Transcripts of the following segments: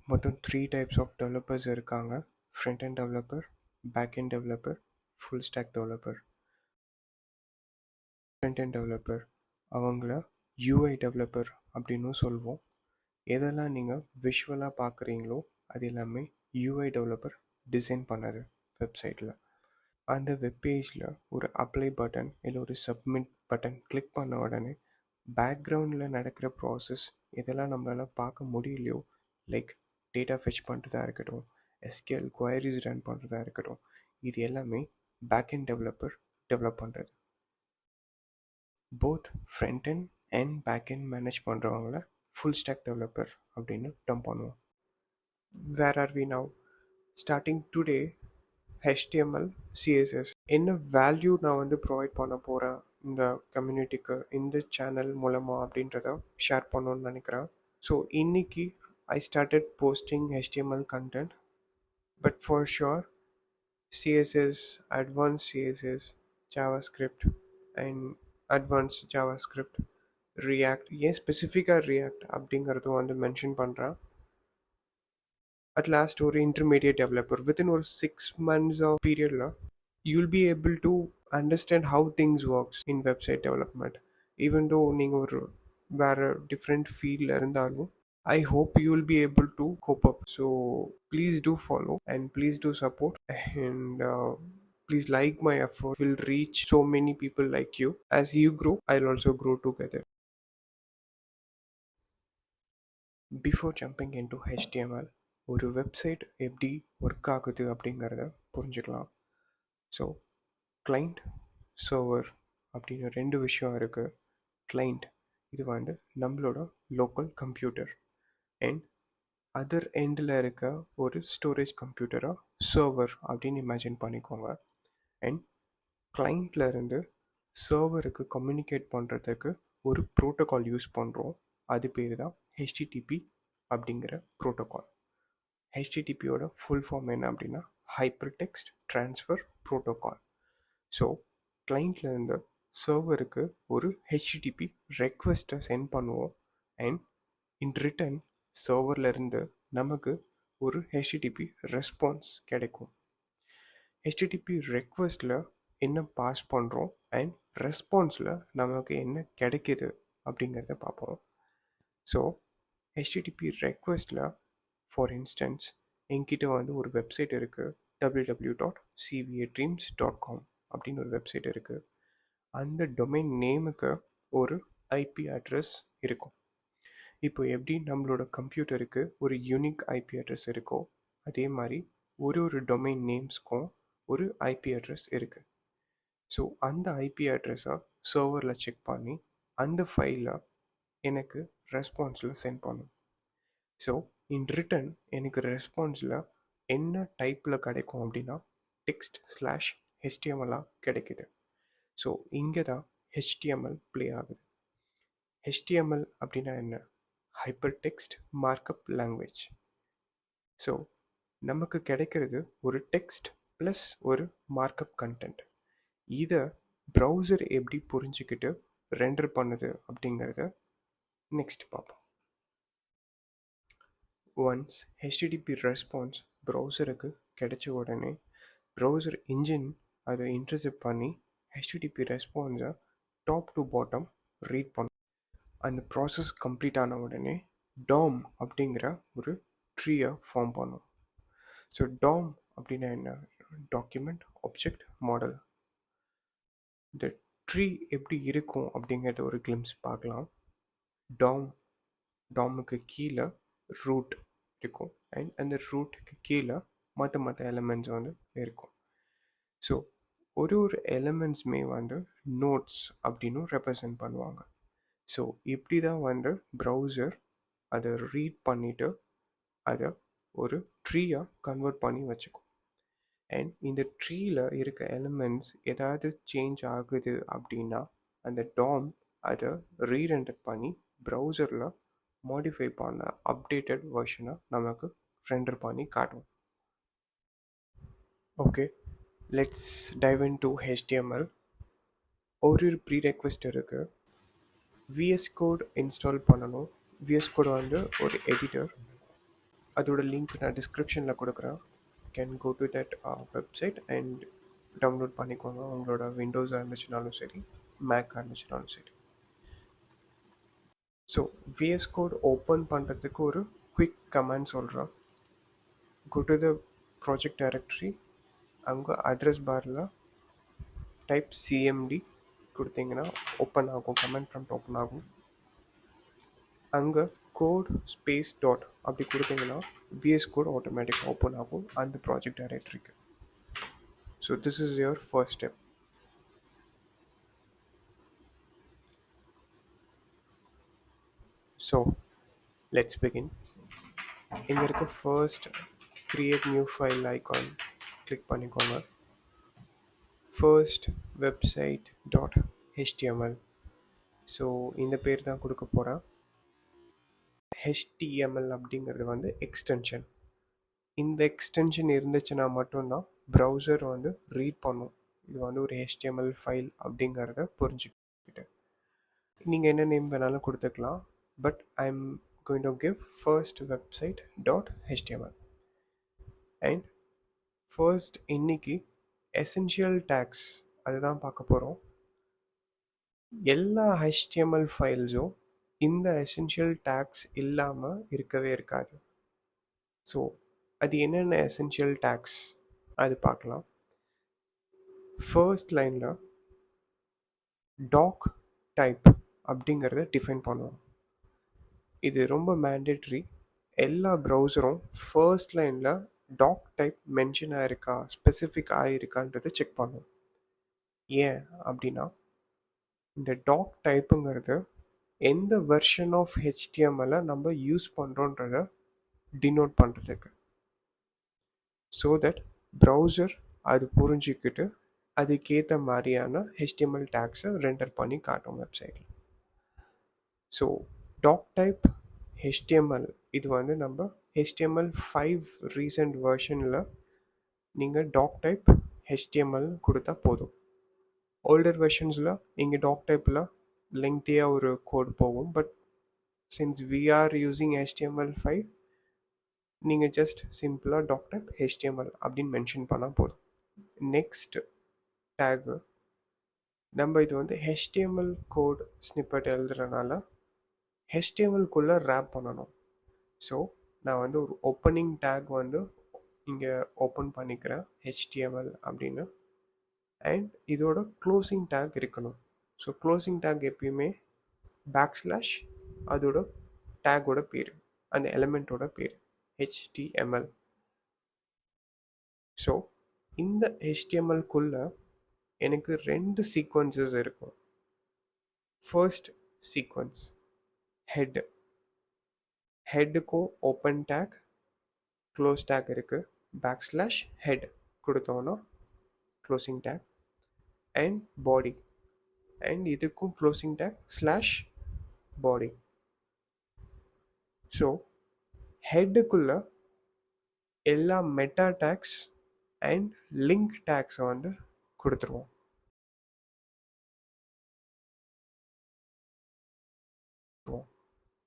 மொத்தம் 3 types of developers இருக்காங்க. Front end developer, back end developer, full stack developer. Front end developer அவங்கள UI developer அப்படின்னும் சொல்வோம். எதெல்லாம் நீங்கள் விஷுவலாக பார்க்குறீங்களோ அது எல்லாமே யூஐ டெவலப்பர் டிசைன் பண்ணது வெப்சைட்டில். அந்த வெப்பேஜில் ஒரு அப்ளை பட்டன் இல்லை ஒரு சப்மிட் பட்டன் கிளிக் பண்ண உடனே பேக்ரவுண்டில் நடக்கிற ப்ராசஸ் இதெல்லாம் நம்மளால் பார்க்க முடியலையோ, லைக் டேட்டா ஃபெச் பண்ணுறதா இருக்கட்டும், எஸ்கியூஎல் குவரிஸ் ரன் பண்ணுறதா இருக்கட்டும், இது எல்லாமே பேக்எண்ட் டெவலப்பர் டெவலப் பண்ணுறது. Both front end and back end manage பண்ணுறவங்கள ஃபுல் ஸ்டாக் டெவலப்பர் அப்படின்னு டர்ம் பண்ணுவோம். Where are we now? Starting today HTML, CSS என்ன வேல்யூ நான் ப்ரொவைட் பண்ண போகிறேன் இந்த கம்யூனிட்டிக்கு இந்த சேனல் மூலமாக அப்படின்றத ஷேர் பண்ணணும்னு நினைக்கிறேன். ஸோ இன்னைக்கு I started posting HTML content, but for sure CSS, advanced CSS, JavaScript and advanced JavaScript, React, ஏன் ஸ்பெசிஃபிக்காக React அப்படிங்கிறதும் மென்ஷன் பண்ணுறேன். At last ஒரு intermediate developer within ஒரு 6 months of periodல you'll be able to understand how things works in website development. Even though நீங்கள் ஒரு வேறு different fieldல இருந்தாலும் I hope you will be able to cope up. So please do follow and please do support and please like my effort. Will reach so many people like you. As you grow, I'll also grow together. Before jumping into HTML, ஒரு website எப்படி work ஆகுது அப்படிங்கிறத புரிஞ்சுக்கலாம். So client server அப்படின்னு 2 விஷயம் இருக்குது. Client இது நம்மளோட லோக்கல் கம்ப்யூட்டர் அண்ட் அதர் எண்டில் இருக்க ஒரு ஸ்டோரேஜ் கம்ப்யூட்டராக சர்வர் அப்படின்னு இமேஜின் பண்ணிக்கோங்க. அண்ட் கிளைண்ட்ல இருந்து சர்வருக்கு கம்யூனிகேட் பண்ணுறதுக்கு ஒரு ப்ரோட்டோகால் யூஸ் பண்ணுறோம். அது பேர் தான் ஹெச்டிடிபி அப்படிங்கிற ப்ரோட்டோகால். ஹெச்டிடிபியோட ஃபுல் ஃபார்ம் என்ன அப்படின்னா ஹைப்பர்டெக்ஸ்ட் ட்ரான்ஸ்ஃபர் ப்ரோட்டோகால். ஸோ கிளைண்ட்லேருந்து சர்வருக்கு ஒரு ஹெச்டிடிபி ரெக்வெஸ்ட்டை சென்ட் பண்ணுவோம் அண்ட் இன் ரிட்டன் சர்வர்லேருந்து நமக்கு ஒரு ஹெச்டிடிபி ரெஸ்பான்ஸ் கிடைக்கும். ஹெச்டிடிபி ரெக்வெஸ்ட்டில் என்ன பாஸ் பண்ணுறோம் அண்ட் ரெஸ்பான்ஸில் நமக்கு என்ன கிடைக்கிது அப்படிங்கிறத பார்ப்போம். ஸோ ஹெச்டிடிபி ரெக்வெஸ்ட்டில் ஃபார் இன்ஸ்டன்ஸ் என்கிட்ட ஒரு வெப்சைட் இருக்குது, www.cvadreams.com அப்படின்னு ஒரு வெப்சைட் இருக்குது. அந்த டொமைன் நேமுக்கு ஒரு ஐபி அட்ரஸ் இருக்கும். இப்போ எப்படி நம்மளோட கம்ப்யூட்டருக்கு ஒரு யூனிக் ஐபி அட்ரஸ் இருக்கோ அதே மாதிரி ஒரு டொமைன் நேம்ஸ்க்கும் ஒரு ஐபி அட்ரஸ் இருக்குது. ஸோ அந்த ஐபி அட்ரஸை சர்வரில் செக் பண்ணி அந்த ஃபைலை எனக்கு ரெஸ்பான்ஸில் சென்ட் பண்ணும். ஸோ இன் ரிட்டன் எனக்கு ரெஸ்பான்ஸில் என்ன டைப்பில் கிடைக்கும் அப்படின்னா text/HTML கிடைக்குது. ஸோ இங்கே தான் HTML ப்ளே ஆகுது. HTML அப்படின்னா என்ன? Hyper text markup language. So நமக்கு கிடைக்கிறது ஒரு டெக்ஸ்ட் ப்ளஸ் ஒரு மார்க்அப் கண்டென்ட். இதை ப்ரௌசர் எப்படி புரிஞ்சுக்கிட்டு ரெண்டர் பண்ணுது அப்படிங்கிறத நெக்ஸ்ட் பார்ப்போம். ஒன்ஸ் ஹெச்டிடிபி ரெஸ்பான்ஸ் ப்ரௌசருக்கு கிடைச்ச உடனே ப்ரௌசர் இன்ஜின் அதை இன்டர்செப்ட் பண்ணி ஹெச்டிடிபி ரெஸ்பான்ஸை டாப் டு பாட்டம் ரீட் பண்ணும். அந்த ப்ராசஸ் கம்ப்ளீட் ஆன உடனே டாம் அப்படிங்கிற ஒரு ட்ரீயை ஃபார்ம் பண்ணும். ஸோ டாம் அப்படின்னா என்ன? Document object model. இந்த ட்ரீ எப்படி இருக்கும் அப்படிங்கிறத ஒரு கிளிம்ஸ் பார்க்கலாம். டாமுக்கு கீழே ரூட் இருக்கும் அண்ட் அந்த ரூட்டுக்கு கீழே மற்ற எலிமெண்ட்ஸ் இருக்கும். ஸோ ஒரு எலிமெண்ட்ஸுமே நோட்ஸ் அப்படின்னு ரெப்ரசன்ட் பண்ணுவாங்க. ஸோ இப்படி தான் ப்ரௌசர் அதை ரீட் பண்ணிவிட்டு அதை ஒரு ட்ரீயாக கன்வெர்ட் பண்ணி வச்சுக்கும். அண்ட் இந்த ட்ரீயில் இருக்க எலிமெண்ட்ஸ் ஏதாவது சேஞ்ச் ஆகுது அப்படின்னா அந்த டாம் அதை ரீரெண்டர் பண்ணி ப்ரௌசரில் மாடிஃபை பண்ண அப்டேட்டட் வெர்ஷனை நமக்கு ரெண்டர் பண்ணி காட்டும். Okay, let's dive into HTML. ஒரு ப்ரீ ரெக்வெஸ்ட் இருக்குது. விஎஸ் கோட் இன்ஸ்டால் பண்ணணும். விஎஸ் கோட் வந்து ஒரு எடிட்டர். அதோட லிங்க் நான் டிஸ்கிரிப்ஷனில் கொடுக்குறேன். Can go to that website and download பண்ணிக்கோங்க. உங்களோட விண்டோஸாக இருந்துச்சுனாலும் சரி, மேக்காக இருந்துச்சுனாலும் சரி. ஸோ விஎஸ் கோட் ஓப்பன் பண்ணுறதுக்கு ஒரு குவிக் கமாண்ட் சொல்கிறேன். Go to the project directory. அங்கே அட்ரஸ் பாரில் டைப் சிஎம்டி கொடுத்தீங்கன்னா ஓப்பன் ஆகும், கமெண்ட் ப்ராம்ப்ட் ஓப்பன் ஆகும். அங்கே கோட் ஸ்பேஸ் டாட் அப்படி கொடுத்தீங்கன்னா விஎஸ் கோட் ஆட்டோமேட்டிக்காக ஓப்பன் ஆகும் அந்த ப்ராஜெக்ட் டைரக்டரிக்கு. So this is your first step. So let's begin. இங்கே இருக்க first create new file icon click பண்ணிக்கோங்க. First website dot HTML. So இந்த பேர் தான் கொடுக்க போகிறேன். HTML அப்படிங்கிறது வந்து எக்ஸ்டென்ஷன். இந்த எக்ஸ்டென்ஷன் இருந்துச்சுன்னா மட்டும்தான் ப்ரௌசர் வந்து ரீட் பண்ணும் இது வந்து ஒரு HTML ஃபைல் அப்படிங்கிறத புரிஞ்சுக்கிட்டு. நீங்கள் என்ன நேம் வேணாலும் கொடுத்துக்கலாம். But I am going to give first website dot HTML. And first இன்னைக்கு எசென்ஷியல் டேக்ஸ் அதுதான் பார்க்க போகிறோம். எல்லா HTML ஃபைல்ஸும் இந்த எசென்ஷியல் டேக்ஸ் இல்லாமல் இருக்கவே இருக்காது. ஸோ அது என்னென்ன எசென்ஷியல் டேக்ஸ் அது பார்க்கலாம். ஃபர்ஸ்ட் லைனில் டாக் டைப் அப்படிங்கிறத டிஃபைன் பண்ணுவோம். இது ரொம்ப மேண்டேட்ரி. எல்லா ப்ரௌசரும் ஃபர்ஸ்ட் லைனில் டாக் டைப் மென்ஷன் ஆகிருக்கா, ஸ்பெசிஃபிக் ஆகிருக்கான்றதை செக் பண்ணுவோம். ஏன் அப்படின்னா இந்த டாக் டைப்புங்கிறது எந்த வெர்ஷன் ஆஃப் HTML நம்ம யூஸ் பண்ணுறோன்றத டினோட் பண்ணுறதுக்கு. ஸோ தட் ப்ரௌசர் அது புரிஞ்சுக்கிட்டு அதுக்கேற்ற மாதிரியான HTML டேக்ஸை ரெண்டர் பண்ணி காட்டும் வெப்சைட்டில். ஸோ டாக் டைப் HTML இது வந்து நம்ம HTML5 ரீசெண்ட் வெர்ஷனில் நீங்கள் டாக் டைப் HTML கொடுத்தா போதும். ஓல்டர் வெர்ஷன்ஸில் இங்கே டாக் டைப்பில் லெங்க்தியாக ஒரு கோட் போகும். But since we are using HTML5 நீங்கள் ஜஸ்ட் சிம்பிளாக டாக் டைப் HTML அப்படின்னு மென்ஷன் பண்ணால் போதும். நெக்ஸ்ட் டேகு நம்ம இது வந்து HTML கோட் ஸ்னிப்பெட் எழுதுறதுனால HTML-குள்ளே ரேப் பண்ணணும். ஸோ நான் வந்து ஒரு ஓப்பனிங் டேக் வந்து இங்கே ஓப்பன் பண்ணிக்கிறேன் HTML அப்படின்னு. அண்ட் இதோட க்ளோசிங் டேக் இருக்கணும். ஸோ க்ளோசிங் டேக் எப்பயுமே பேக்ஸ்லாஷ் அதோட டேக்கோட பேர், அந்த எலிமெண்ட்டோட பேர் HTML. ஸோ இந்த HTML-குள்ளே எனக்கு ரெண்டு சீக்வன்சஸ் இருக்கும். First sequence head. ஹெட்டுக்கும் ஓப்பன் டேக் க்ளோஸ் டேக் இருக்குது. பேக்ஸ்லாஷ் ஹெட் கொடுத்தோன்னா closing tag. And body. And இதுக்கும் closing tag slash body. So ஹெட்டுக்குள்ளே எல்லா மெட்டா டேக்ஸ் அண்ட் லிங்க் டேக்ஸை வந்து கொடுத்துருவோம்.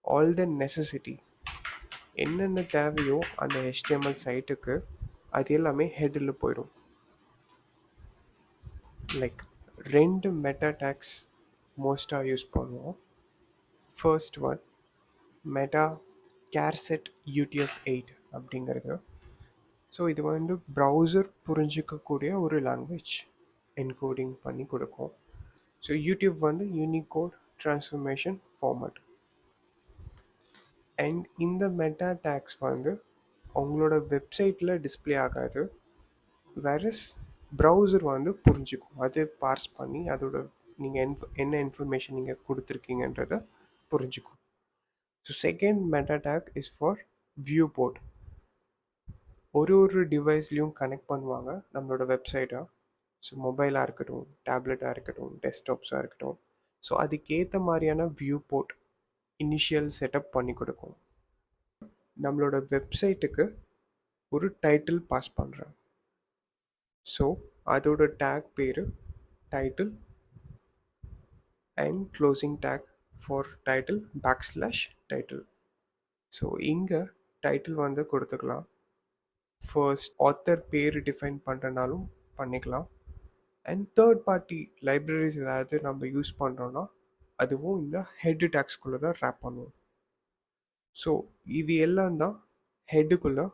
ஆல் த நெசசிட்டி என்னென்ன தேவையோ அந்த HTML சைட்டுக்கு அது எல்லாமே ஹெட்டில் போயிடும். லைக் ரெண்டு மெட்டா டேக்ஸ் மோஸ்ட்டாக யூஸ் பண்ணுவோம். ஃபர்ஸ்ட் ஒன் மெட்டா கேர்செட் UTF-8 அப்படிங்கிறது. ஸோ இது வந்து ப்ரௌசர் புரிஞ்சிக்கக்கூடிய ஒரு லாங்குவேஜ் என்கோடிங் பண்ணி கொடுக்கும். ஸோ யூடியூப் வந்து யூனிகோட் ட்ரான்ஸ்ஃபர்மேஷன் ஃபார்மேட். அண்ட் இந்த மெட்டா டேக்ஸ் வந்து உங்களோட வெப்சைட்டில் டிஸ்பிளே ஆகாது. வேறஸ் ப்ரௌசர் வந்து புரிஞ்சுக்கும், அது பார்ஸ் பண்ணி அதோட நீங்கள் என்ன இன்ஃபர்மேஷன் நீங்கள் கொடுத்துருக்கீங்கன்றதை புரிஞ்சுக்கும். So second meta tag is for viewport. ஒரு டிவைஸ்லையும் கனெக்ட் பண்ணுவாங்க நம்மளோட வெப்சைட்டை. ஸோ மொபைலாக இருக்கட்டும், டேப்லெட்டாக இருக்கட்டும், டெஸ்க்டாப்ஸாக இருக்கட்டும். ஸோ அதுக்கேற்ற மாதிரியான வியூ போர்ட் இனிஷியல் செட்டப் பண்ணி கொடுக்கும். நம்மளோட வெப்சைட்டுக்கு ஒரு டைட்டில் பாஸ் பண்ணுறேன். ஸோ அதோட டேக் பேர் title and closing take for title backslash title. So இங்கே டைட்டில் வந்து கொடுத்துக்கலாம். ஃபர்ஸ்ட் ஆத்தர் பேர் டிஃபைன் பண்ணுறனாலும் பண்ணிக்கலாம். அண்ட் தேர்ட் பார்ட்டி லைப்ரரிஸ் ஏதாவது நம்ம யூஸ் பண்ணுறோன்னா அதுவும் இந்த ஹெட் டேக்ஸ்குள்ளே தான் ரேப் பண்ணுவோம். ஸோ இது எல்லாம் தான் ஹெட்டுக்குள்ளே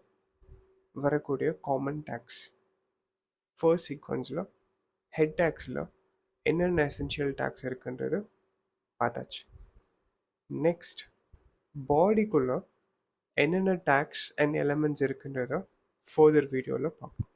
வரக்கூடிய காமன் டேக்ஸ். ஃபர்ஸ்ட் சீக்வன்ஸில் ஹெட் டேக்ஸில் என்னென்ன எசென்ஷியல் டேக்ஸ் இருக்குன்றது பார்த்தாச்சு. நெக்ஸ்ட் பாடிக்குள்ளே என்னென்ன டேக்ஸ் அண்ட் எலமெண்ட்ஸ் இருக்குன்றத ஃபர்தர் வீடியோவில் பார்ப்போம்.